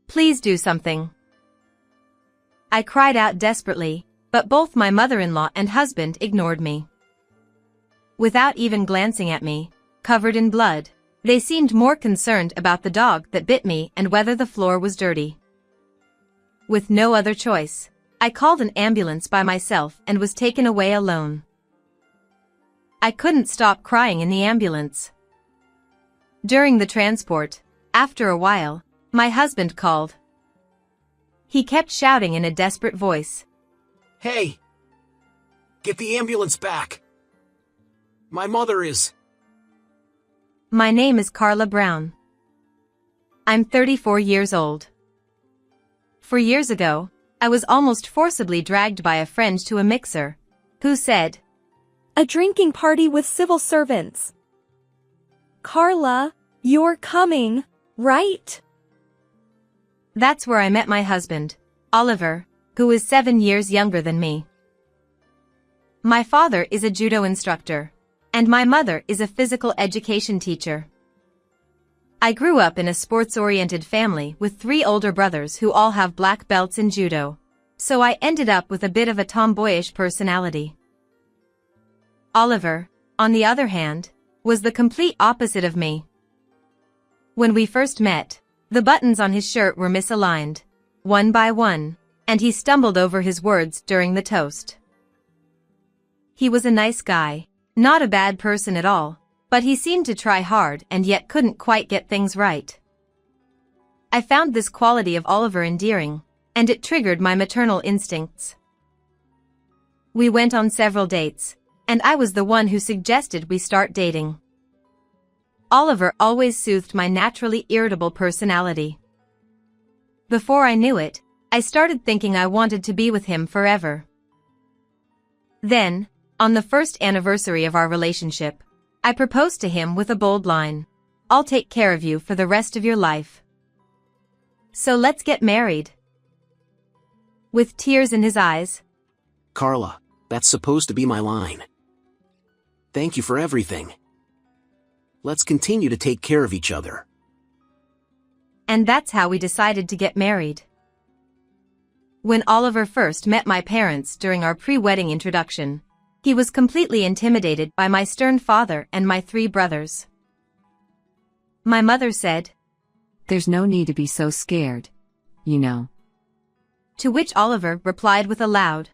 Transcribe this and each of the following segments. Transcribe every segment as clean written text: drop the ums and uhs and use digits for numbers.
Please do something. I cried out desperately, but both my mother-in-law and husband ignored me. Without even glancing at me, covered in blood, they seemed more concerned about the dog that bit me and whether the floor was dirty. With no other choice, I called an ambulance by myself and was taken away alone. I couldn't stop crying in the ambulance. During the transport, after a while, my husband called. He kept shouting in a desperate voice. Hey! Get the ambulance back! My mother is... My name is Carla Brown. I'm 34 years old. 4 years ago, I was almost forcibly dragged by a friend to a mixer, who said, "A drinking party with civil servants. Carla, you're coming, right?" That's where I met my husband, Oliver, who is 7 years younger than me. My father is a judo instructor, and my mother is a physical education teacher. I grew up in a sports-oriented family with 3 older brothers who all have black belts in judo, so I ended up with a bit of a tomboyish personality. Oliver, on the other hand, was the complete opposite of me. When we first met, the buttons on his shirt were misaligned, one by one, and he stumbled over his words during the toast. He was a nice guy, not a bad person at all, but he seemed to try hard and yet couldn't quite get things right. I found this quality of Oliver endearing, and it triggered my maternal instincts. We went on several dates, and I was the one who suggested we start dating. Oliver always soothed my naturally irritable personality. Before I knew it, I started thinking I wanted to be with him forever. Then, on the first anniversary of our relationship, I proposed to him with a bold line, "I'll take care of you for the rest of your life. So let's get married." With tears in his eyes. Carla, that's supposed to be my line. Thank you for everything. Let's continue to take care of each other. And that's how we decided to get married. When Oliver first met my parents during our pre-wedding introduction, he was completely intimidated by my stern father and my 3 brothers. My mother said, "There's no need to be so scared, you know." To which Oliver replied with a loud,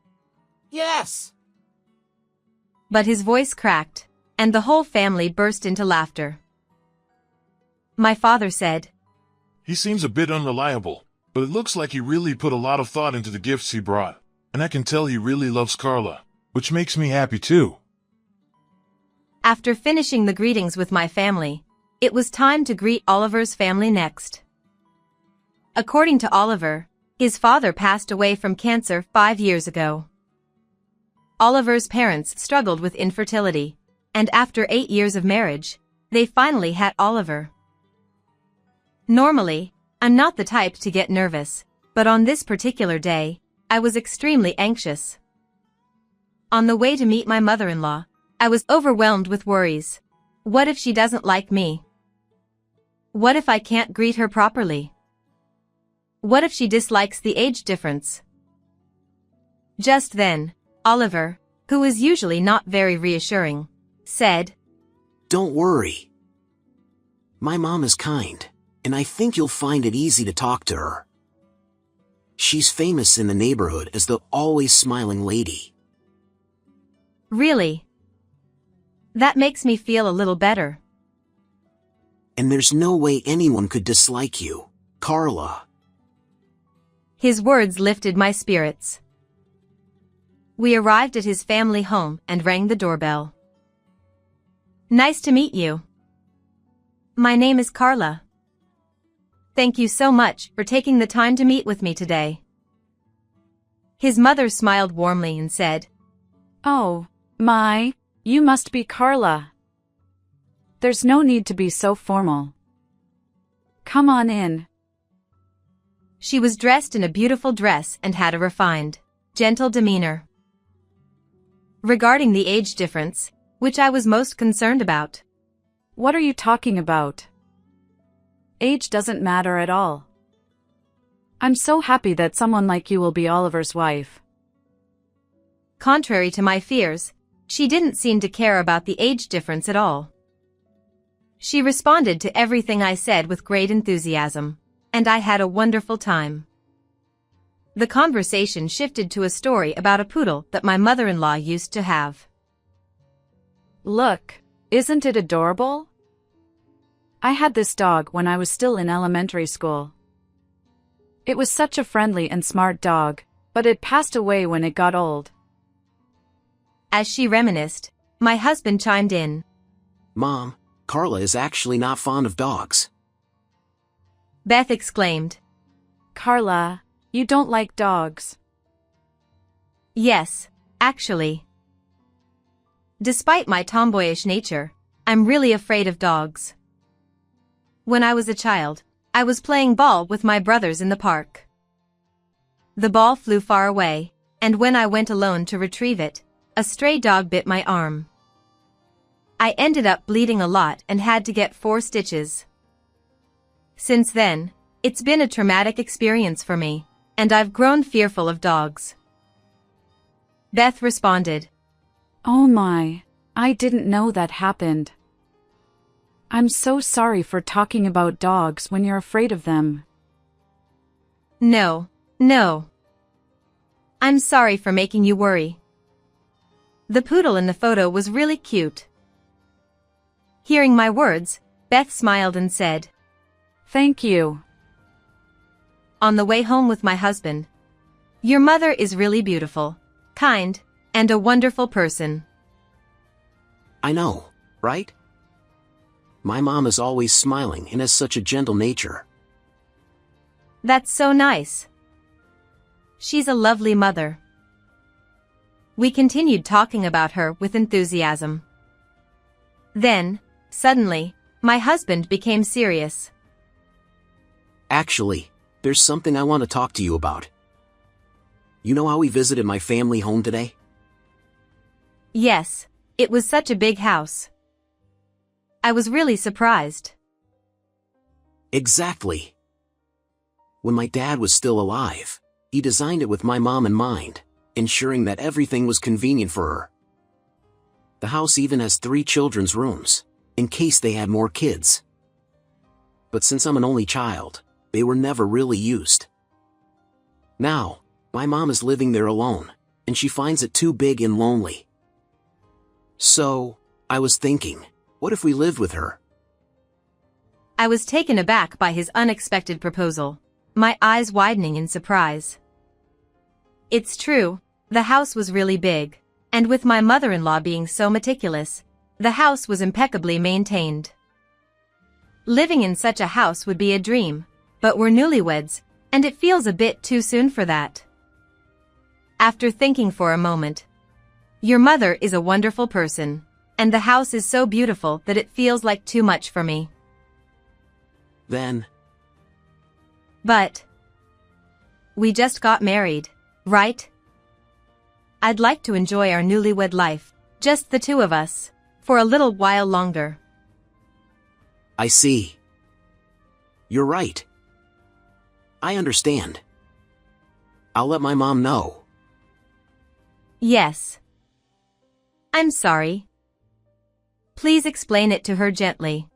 Yes! but his voice cracked, and the whole family burst into laughter. My father said, "He seems a bit unreliable, but it looks like he really put a lot of thought into the gifts he brought, and I can tell he really loves Carla, which makes me happy too." After finishing the greetings with my family, it was time to greet Oliver's family next. According to Oliver, his father passed away from cancer 5 years ago. Oliver's parents struggled with infertility, and after 8 years of marriage, they finally had Oliver. Normally, I'm not the type to get nervous, but on this particular day, I was extremely anxious. On the way to meet my mother-in-law, I was overwhelmed with worries. What if she doesn't like me? What if I can't greet her properly? What if she dislikes the age difference? Just then, Oliver, who is usually not very reassuring, said, Don't worry. My mom is kind, and I think you'll find it easy to talk to her. She's famous in the neighborhood as the always smiling lady. Really? That makes me feel a little better. And there's no way anyone could dislike you, Carla. His words lifted my spirits. We arrived at his family home and rang the doorbell. Nice to meet you. My name is Carla. Thank you so much for taking the time to meet with me today. His mother smiled warmly and said, Oh, you must be Carla. There's no need to be so formal. Come on in. She was dressed in a beautiful dress and had a refined, gentle demeanor. Regarding the age difference, which I was most concerned about. What are you talking about? Age doesn't matter at all. I'm so happy that someone like you will be Oliver's wife. Contrary to my fears, she didn't seem to care about the age difference at all. She responded to everything I said with great enthusiasm, and I had a wonderful time. The conversation shifted to a story about a poodle that my mother-in-law used to have. Look, isn't it adorable? I had this dog when I was still in elementary school. It was such a friendly and smart dog, but it passed away when it got old. As she reminisced, my husband chimed in. Mom, Carla is actually not fond of dogs. Beth exclaimed. Carla, you don't like dogs. Yes, actually. Despite my tomboyish nature, I'm really afraid of dogs. When I was a child, I was playing ball with my brothers in the park. The ball flew far away, and when I went alone to retrieve it, a stray dog bit my arm. I ended up bleeding a lot and had to get 4 stitches. Since then, it's been a traumatic experience for me, and I've grown fearful of dogs. Beth responded. Oh my, I didn't know that happened. I'm so sorry for talking about dogs when you're afraid of them. No. I'm sorry for making you worry. The poodle in the photo was really cute. Hearing my words, Beth smiled and said, Thank you. On the way home with my husband, your mother is really beautiful, kind, and a wonderful person. I know, right? My mom is always smiling and has such a gentle nature. That's so nice. She's a lovely mother. We continued talking about her with enthusiasm. Then, suddenly, my husband became serious. Actually, there's something I want to talk to you about. You know how we visited my family home today? Yes, it was such a big house. I was really surprised. Exactly. When my dad was still alive, he designed it with my mom in mind, ensuring that everything was convenient for her. The house even has 3 children's rooms, in case they had more kids. But since I'm an only child, they were never really used. Now, my mom is living there alone, and she finds it too big and lonely. So, I was thinking, what if we lived with her? I was taken aback by his unexpected proposal, my eyes widening in surprise. It's true, the house was really big, and with my mother-in-law being so meticulous, the house was impeccably maintained. Living in such a house would be a dream, but we're newlyweds, and it feels a bit too soon for that. After thinking for a moment, your mother is a wonderful person, and the house is so beautiful that it feels like too much for me. But we just got married, right? I'd like to enjoy our newlywed life, just the 2 of us, for a little while longer. I see. You're right. I understand. I'll let my mom know. Yes. I'm sorry. Please explain it to her gently.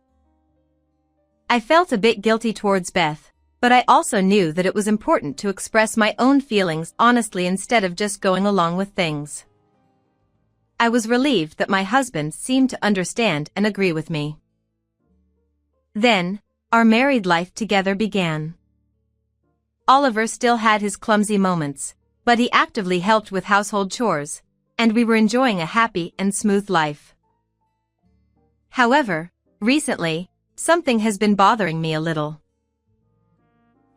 I felt a bit guilty towards Beth, but I also knew that it was important to express my own feelings honestly instead of just going along with things. I was relieved that my husband seemed to understand and agree with me. Then, our married life together began. Oliver still had his clumsy moments, but he actively helped with household chores, and we were enjoying a happy and smooth life. However, recently, something has been bothering me a little.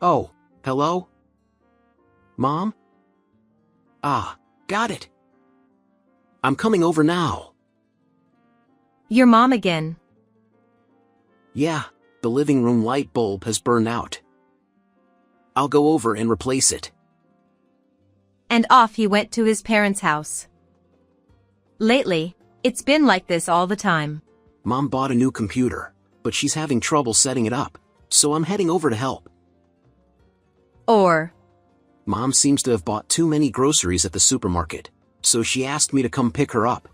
Oh, hello? Mom? Ah, got it. I'm coming over now. Your mom again. Yeah, the living room light bulb has burned out. I'll go over and replace it. And off he went to his parents' house. Lately, it's been like this all the time. Mom bought a new computer, but she's having trouble setting it up, so I'm heading over to help. Or, Mom seems to have bought too many groceries at the supermarket, so she asked me to come pick her up.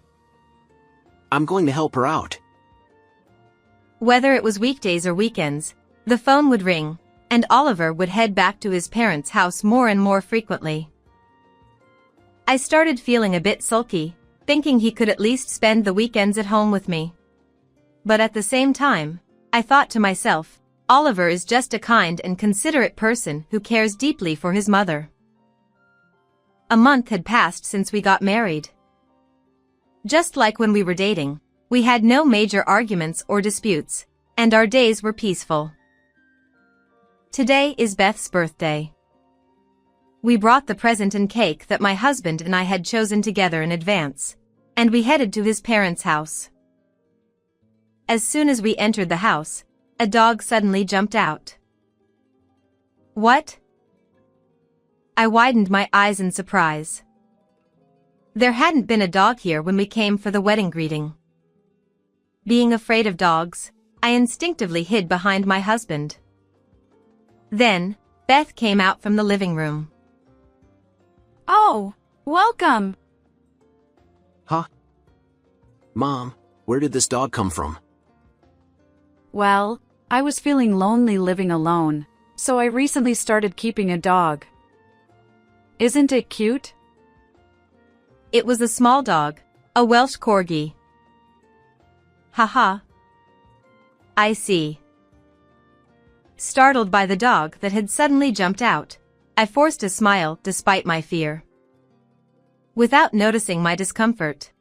I'm going to help her out. whether it was weekdays or weekends, the phone would ring, and Oliver would head back to his parents' house more and more frequently. I started feeling a bit sulky, thinking he could at least spend the weekends at home with me. But at the same time, I thought to myself, Oliver is just a kind and considerate person who cares deeply for his mother. A month had passed since we got married. Just like when we were dating, we had no major arguments or disputes, and our days were peaceful. Today is Beth's birthday. We brought the present and cake that my husband and I had chosen together in advance, and we headed to his parents' house. As soon as we entered the house, a dog suddenly jumped out. What? I widened my eyes in surprise. There hadn't been a dog here when we came for the wedding greeting. Being afraid of dogs, I instinctively hid behind my husband. Then, Beth came out from the living room. Oh, welcome. Huh? Mom, where did this dog come from? Well, I was feeling lonely living alone, so I recently started keeping a dog. Isn't it cute? It was a small dog, a Welsh Corgi. Haha. I see. Startled by the dog that had suddenly jumped out, I forced a smile despite my fear. Without noticing my discomfort.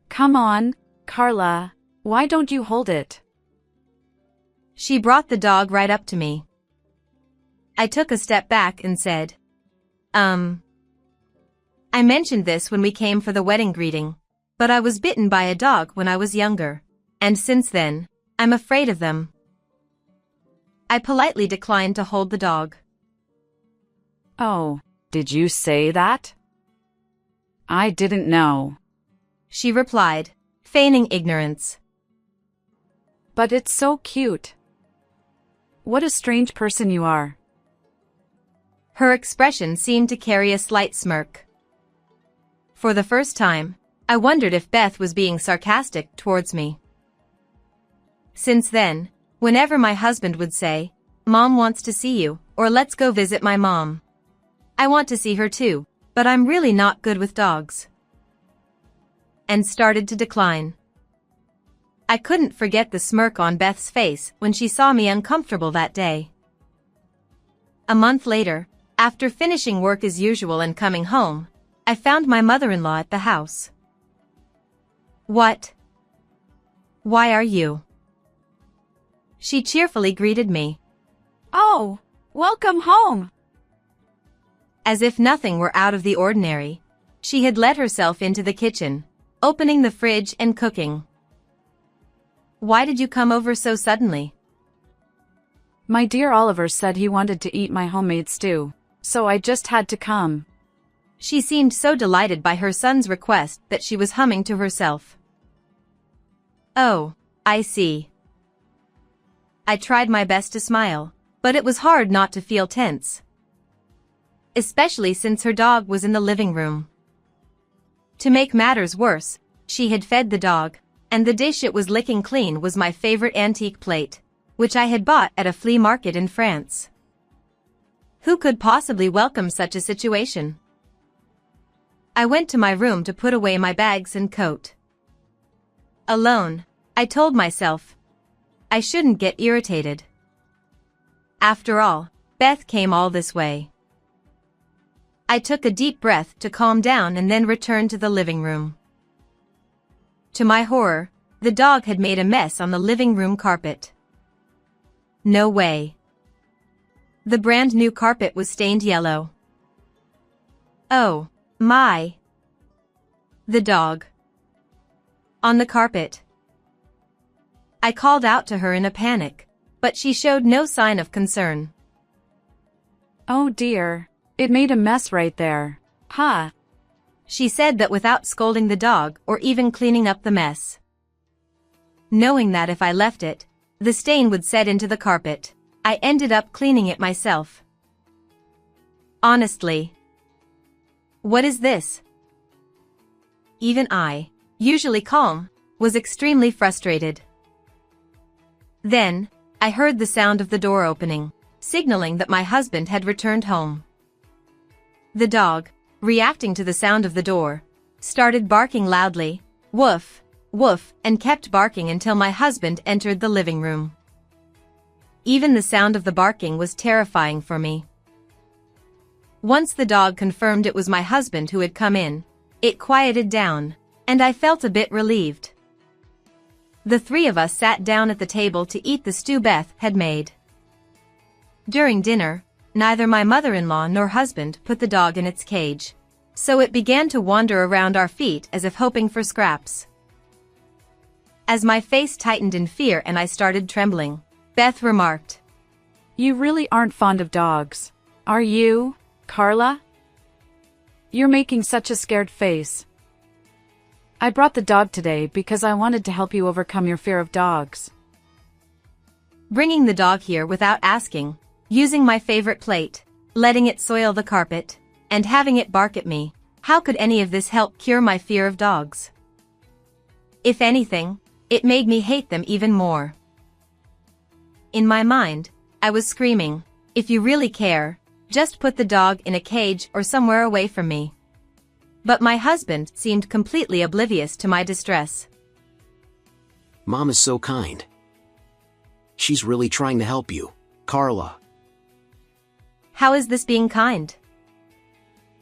Come on, Carla, why don't you hold it? She brought the dog right up to me. I took a step back and said, I mentioned this when we came for the wedding greeting, but I was bitten by a dog when I was younger, and since then, I'm afraid of them. I politely declined to hold the dog. Oh, did you say that? I didn't know. She replied, feigning ignorance. But it's so cute. What a strange person you are. Her expression seemed to carry a slight smirk. For the first time, I wondered if Beth was being sarcastic towards me. Since then, whenever my husband would say, "Mom wants to see you," or "Let's go visit my mom," I want to see her too, but I'm really not good with dogs. And started to decline. I couldn't forget the smirk on Beth's face when she saw me uncomfortable that day. A month later, after finishing work as usual and coming home, I found my mother-in-law at the house. What? Why are you? She cheerfully greeted me. Oh, welcome home. As if nothing were out of the ordinary, she had let herself into the kitchen, opening the fridge and cooking. Why did you come over so suddenly? My dear Oliver said he wanted to eat my homemade stew, so I just had to come. She seemed so delighted by her son's request that she was humming to herself. Oh, I see. I tried my best to smile, but it was hard not to feel tense. Especially since her dog was in the living room. To make matters worse, she had fed the dog, and the dish it was licking clean was my favorite antique plate, which I had bought at a flea market in France. Who could possibly welcome such a situation? I went to my room to put away my bags and coat. Alone, I told myself, I shouldn't get irritated. After all, Beth came all this way. I took a deep breath to calm down and then returned to the living room. To my horror, the dog had made a mess on the living room carpet. No way. The brand new carpet was stained yellow. Oh, my. The dog. On the carpet. I called out to her in a panic, but she showed no sign of concern. Oh dear, it made a mess right there. Huh. She said that without scolding the dog or even cleaning up the mess. Knowing that if I left it, the stain would set into the carpet, I ended up cleaning it myself. Honestly. What is this? Even I, usually calm, was extremely frustrated. Then, I heard the sound of the door opening, signaling that my husband had returned home. The dog, reacting to the sound of the door, started barking loudly, woof, woof, and kept barking until my husband entered the living room. Even the sound of the barking was terrifying for me. Once the dog confirmed it was my husband who had come in, it quieted down, and I felt a bit relieved. The three of us sat down at the table to eat the stew Beth had made. During dinner, neither my mother-in-law nor husband put the dog in its cage, so it began to wander around our feet as if hoping for scraps. As my face tightened in fear and I started trembling, Beth remarked, You really aren't fond of dogs, are you, Carla? You're making such a scared face. I brought the dog today because I wanted to help you overcome your fear of dogs. Bringing the dog here without asking, using my favorite plate, letting it soil the carpet, and having it bark at me, how could any of this help cure my fear of dogs? If anything, it made me hate them even more. In my mind, I was screaming, if you really care, just put the dog in a cage or somewhere away from me. But my husband seemed completely oblivious to my distress. Mom is so kind. She's really trying to help you, Carla. How is this being kind?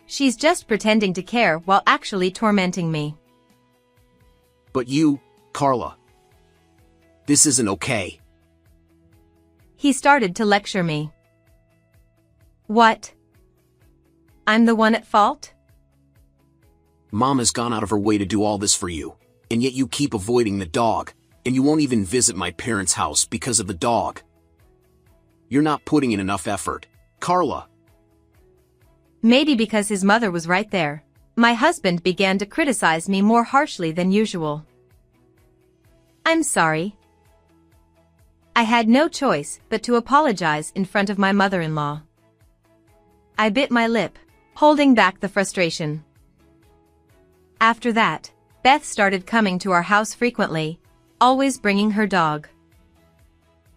She's just pretending to care while actually tormenting me. But you, Carla. This isn't okay. He started to lecture me. What? I'm the one at fault? Mom has gone out of her way to do all this for you, and yet you keep avoiding the dog, and you won't even visit my parents' house because of the dog. You're not putting in enough effort, Carla. Maybe because his mother was right there, my husband began to criticize me more harshly than usual. I'm sorry. I had no choice but to apologize in front of my mother-in-law. I bit my lip, holding back the frustration. After that, Beth started coming to our house frequently, always bringing her dog.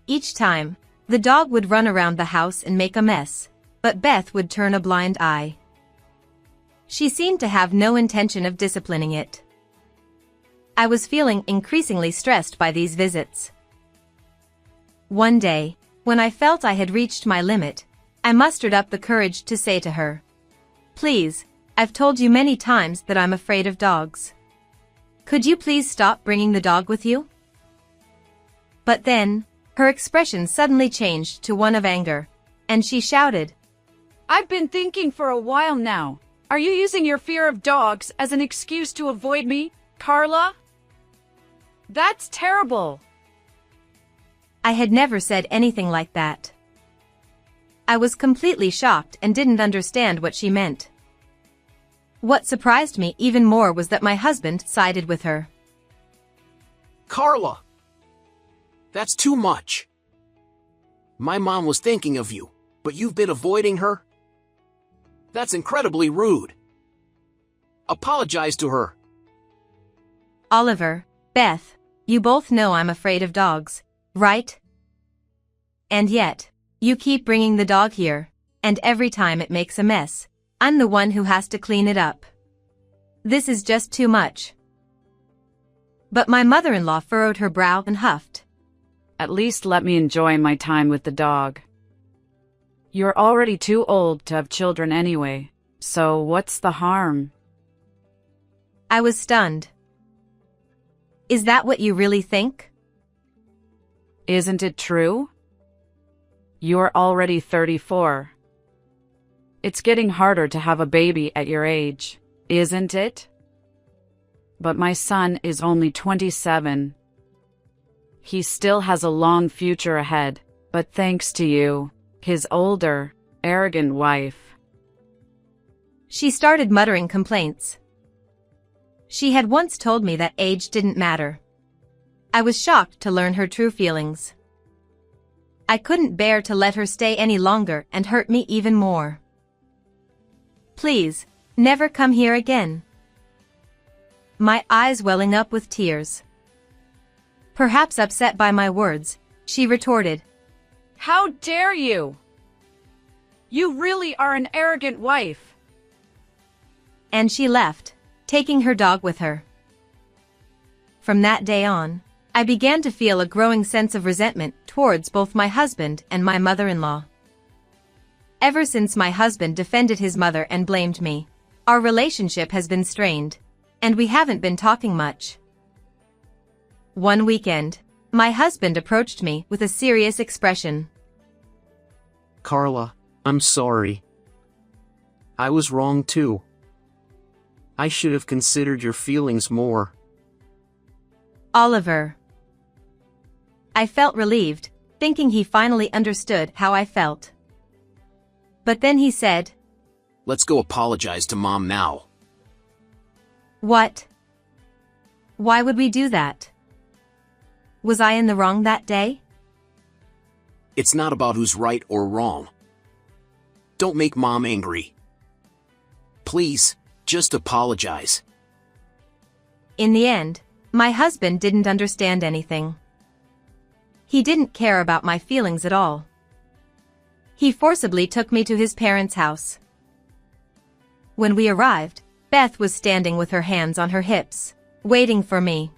Each time, the dog would run around the house and make a mess, but Beth would turn a blind eye. She seemed to have no intention of disciplining it. I was feeling increasingly stressed by these visits. One day, when I felt I had reached my limit, I mustered up the courage to say to her, Please, I've told you many times that I'm afraid of dogs. Could you please stop bringing the dog with you? But then, her expression suddenly changed to one of anger, and she shouted, I've been thinking for a while now. Are you using your fear of dogs as an excuse to avoid me, Carla? That's terrible. I had never said anything like that. I was completely shocked and didn't understand what she meant. What surprised me even more was that my husband sided with her. Carla! That's too much. My mom was thinking of you, but you've been avoiding her? That's incredibly rude. Apologize to her. Oliver, Beth, you both know I'm afraid of dogs, right? And yet, you keep bringing the dog here, and every time it makes a mess, I'm the one who has to clean it up. This is just too much. But my mother-in-law furrowed her brow and huffed. At least let me enjoy my time with the dog. You're already too old to have children anyway, so what's the harm? I was stunned. Is that what you really think? Isn't it true? You're already 34. It's getting harder to have a baby at your age, isn't it? But my son is only 27. He still has a long future ahead, but thanks to you, his older, arrogant wife. She started muttering complaints. She had once told me that age didn't matter. I was shocked to learn her true feelings. I couldn't bear to let her stay any longer and hurt me even more. Please, never come here again. My eyes welling up with tears. Perhaps upset by my words, she retorted, How dare you? You really are an arrogant wife. and she left, taking her dog with her. From that day on, I began to feel a growing sense of resentment towards both my husband and my mother-in-law. Ever since my husband defended his mother and blamed me, our relationship has been strained, and we haven't been talking much. One weekend, my husband approached me with a serious expression. Carla, I'm sorry. I was wrong too. I should have considered your feelings more. Oliver. I felt relieved, thinking he finally understood how I felt. But then he said, Let's go apologize to Mom now. What? Why would we do that? Was I in the wrong that day? It's not about who's right or wrong. Don't make Mom angry. Please, just apologize. In the end, my husband didn't understand anything. He didn't care about my feelings at all. He forcibly took me to his parents' house. When we arrived, Beth was standing with her hands on her hips, waiting for me.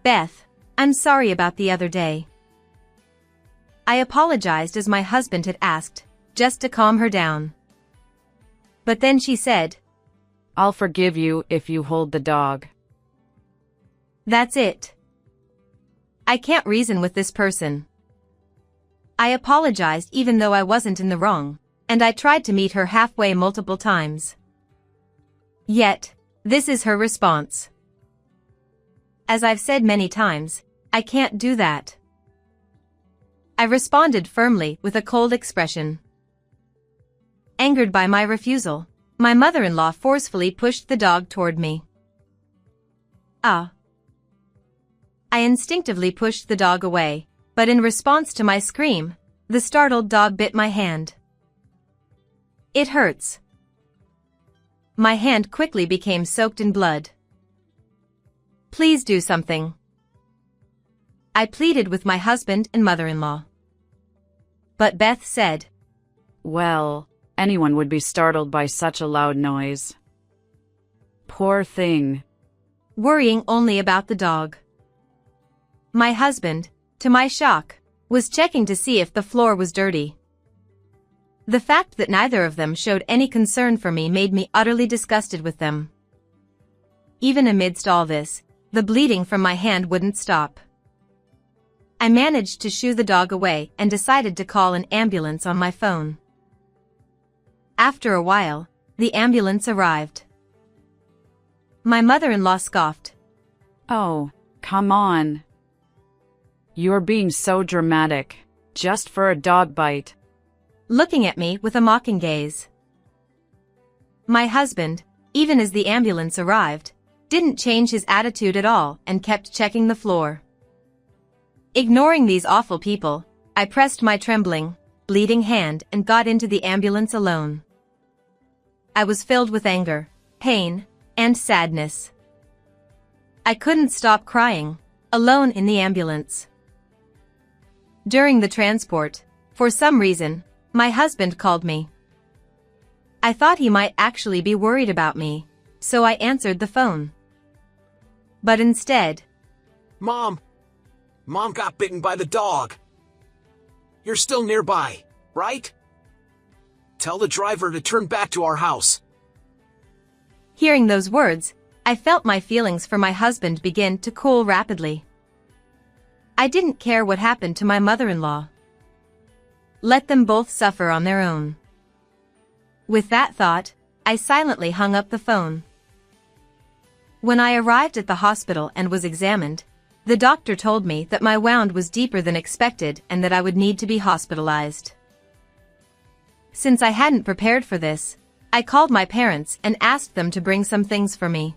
Beth, I'm sorry about the other day. I apologized as my husband had asked, just to calm her down. But then she said, I'll forgive you if you hold the dog. That's it. I can't reason with this person. I apologized even though I wasn't in the wrong, and I tried to meet her halfway multiple times. Yet, this is her response. As I've said many times, I can't do that. I responded firmly with a cold expression. Angered by my refusal, my mother-in-law forcefully pushed the dog toward me. Ah! I instinctively pushed the dog away, but in response to my scream, the startled dog bit my hand. It hurts. My hand quickly became soaked in blood. Please do something. I pleaded with my husband and mother-in-law. But Beth said, Well, anyone would be startled by such a loud noise. Poor thing. worrying only about the dog. My husband, to my shock, was checking to see if the floor was dirty. The fact that neither of them showed any concern for me made me utterly disgusted with them. Even amidst all this, the bleeding from my hand wouldn't stop. I managed to shoo the dog away and decided to call an ambulance on my phone. After a while, the ambulance arrived. My mother-in-law scoffed. Oh, come on. You're being so dramatic, just for a dog bite. Looking at me with a mocking gaze. My husband, even as the ambulance arrived, didn't change his attitude at all and kept checking the floor. Ignoring these awful people, I pressed my trembling, bleeding hand and got into the ambulance alone. I was filled with anger, pain, and sadness. I couldn't stop crying, alone in the ambulance. During the transport, for some reason, my husband called me. I thought he might actually be worried about me, so I answered the phone. But instead, Mom! Mom got bitten by the dog. You're still nearby, right? Tell the driver to turn back to our house. hearing those words, I felt my feelings for my husband begin to cool rapidly. I didn't care what happened to my mother-in-law. Let them both suffer on their own. With that thought, I silently hung up the phone. When I arrived at the hospital and was examined, the doctor told me that my wound was deeper than expected and that I would need to be hospitalized. Since I hadn't prepared for this, I called my parents and asked them to bring some things for me.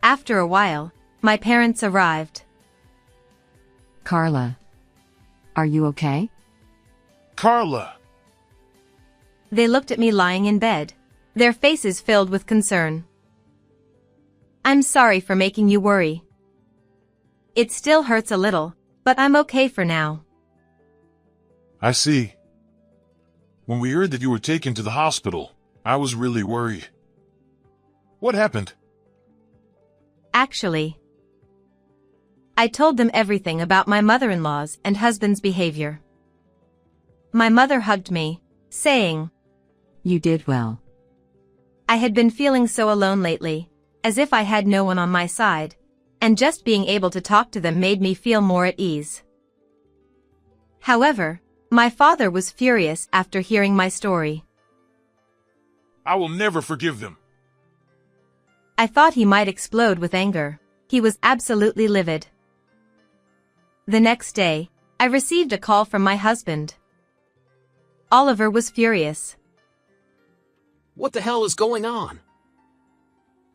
After a while, my parents arrived. Carla. Are you okay? Carla! They looked at me lying in bed, their faces filled with concern. I'm sorry for making you worry. It still hurts a little, but I'm okay for now. I see. When we heard that you were taken to the hospital, I was really worried. What happened? Actually, I told them everything about my mother-in-law's and husband's behavior. My mother hugged me, saying, You did well. I had been feeling so alone lately, as if I had no one on my side, and just being able to talk to them made me feel more at ease. However, my father was furious after hearing my story. I will never forgive them. I thought he might explode with anger. He was absolutely livid. The next day, I received a call from my husband. Oliver was furious. What the hell is going on?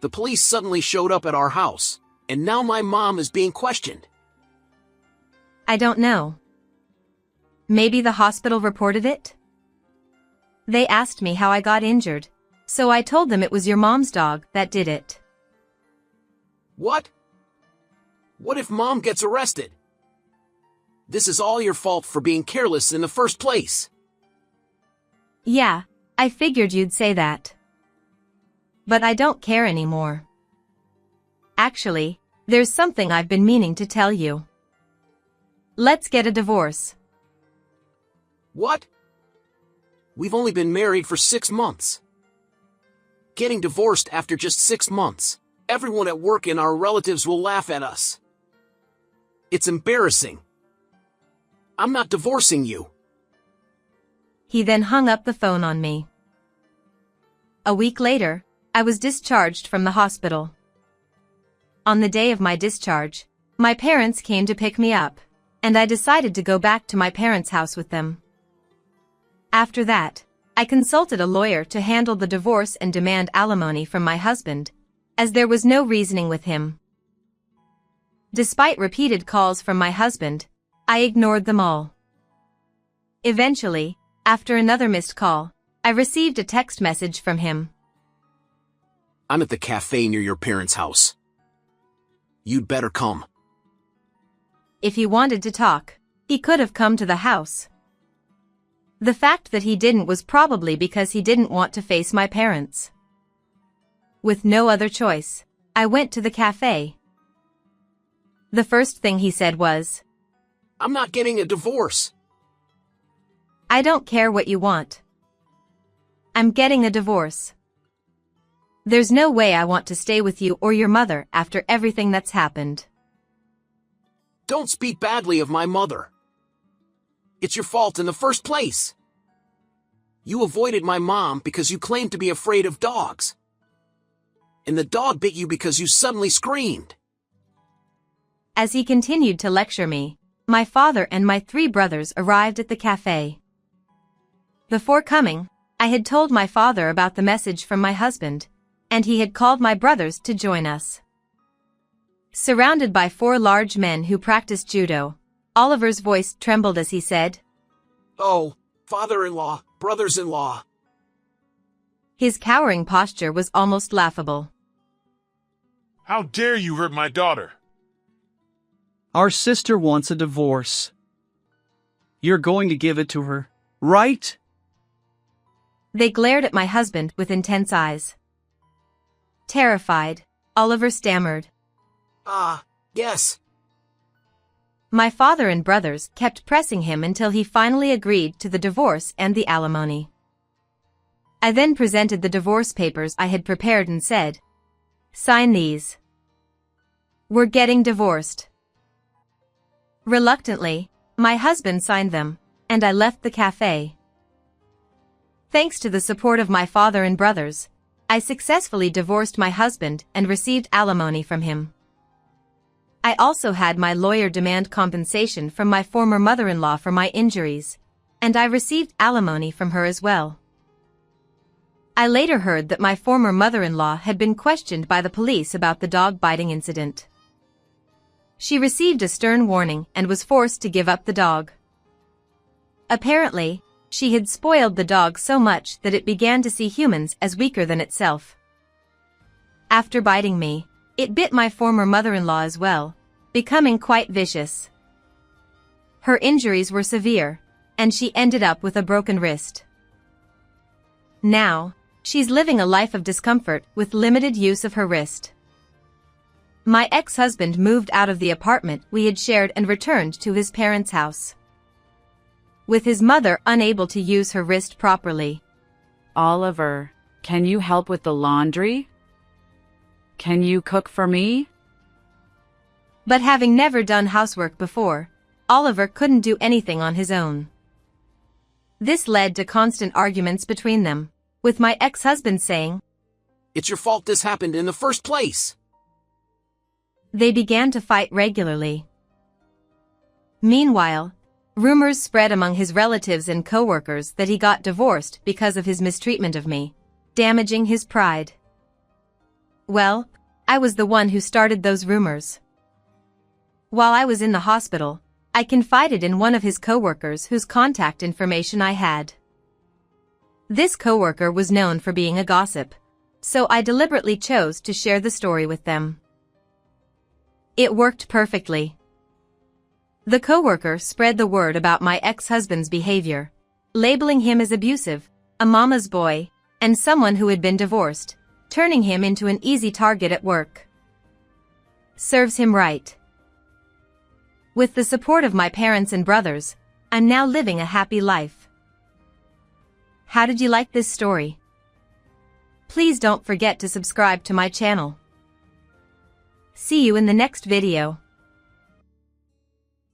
The police suddenly showed up at our house, and now my mom is being questioned. I don't know. Maybe the hospital reported it? They asked me how I got injured, so I told them it was your mom's dog that did it. What? What if Mom gets arrested? This is all your fault for being careless in the first place. Yeah, I figured you'd say that. But I don't care anymore. Actually, there's something I've been meaning to tell you. Let's get a divorce. What? We've only been married for 6 months. Getting divorced after just 6 months. Everyone at work and our relatives will laugh at us. It's embarrassing. I'm not divorcing you. He then hung up the phone on me. A week later, I was discharged from the hospital. On the day of my discharge, my parents came to pick me up, and I decided to go back to my parents' house with them. After that, I consulted a lawyer to handle the divorce and demand alimony from my husband, as there was no reasoning with him. Despite repeated calls from my husband, I ignored them all. Eventually, after another missed call, I received a text message from him. I'm at the cafe near your parents' house. You'd better come. If he wanted to talk, he could have come to the house. The fact that he didn't was probably because he didn't want to face my parents. With no other choice, I went to the cafe. The first thing he said was, I'm not getting a divorce. I don't care what you want. I'm getting a divorce. There's no way I want to stay with you or your mother after everything that's happened. Don't speak badly of my mother. It's your fault in the first place. You avoided my mom because you claimed to be afraid of dogs. And the dog bit you because you suddenly screamed. As he continued to lecture me, my father and my 3 brothers arrived at the cafe. Before coming, I had told my father about the message from my husband, and he had called my brothers to join us. Surrounded by 4 large men who practiced judo, Oliver's voice trembled as he said, Oh, father-in-law, brothers-in-law. His cowering posture was almost laughable. How dare you hurt my daughter? Our sister wants a divorce. You're going to give it to her, right? They glared at my husband with intense eyes. Terrified, Oliver stammered. Yes. My father and brothers kept pressing him until he finally agreed to the divorce and the alimony. I then presented the divorce papers I had prepared and said, Sign these. We're getting divorced. Reluctantly, my husband signed them, and I left the cafe. Thanks to the support of my father and brothers, I successfully divorced my husband and received alimony from him. I also had my lawyer demand compensation from my former mother-in-law for my injuries, and I received alimony from her as well. I later heard that my former mother-in-law had been questioned by the police about the dog biting incident. She received a stern warning and was forced to give up the dog. Apparently, she had spoiled the dog so much that it began to see humans as weaker than itself. After biting me, it bit my former mother-in-law as well, becoming quite vicious. Her injuries were severe, and she ended up with a broken wrist. Now, she's living a life of discomfort with limited use of her wrist. My ex-husband moved out of the apartment we had shared and returned to his parents' house, with his mother unable to use her wrist properly. Oliver, can you help with the laundry? Can you cook for me? But having never done housework before, Oliver couldn't do anything on his own. This led to constant arguments between them, with my ex-husband saying, "It's your fault this happened in the first place." They began to fight regularly. Meanwhile, rumors spread among his relatives and coworkers that he got divorced because of his mistreatment of me, damaging his pride. Well, I was the one who started those rumors. While I was in the hospital, I confided in one of his coworkers whose contact information I had. This coworker was known for being a gossip, so I deliberately chose to share the story with them. It worked perfectly. The coworker spread the word about my ex-husband's behavior, labeling him as abusive, a mama's boy, and someone who had been divorced, turning him into an easy target at work. Serves him right. With the support of my parents and brothers, I'm now living a happy life. How did you like this story? Please don't forget to subscribe to my channel. See you in the next video.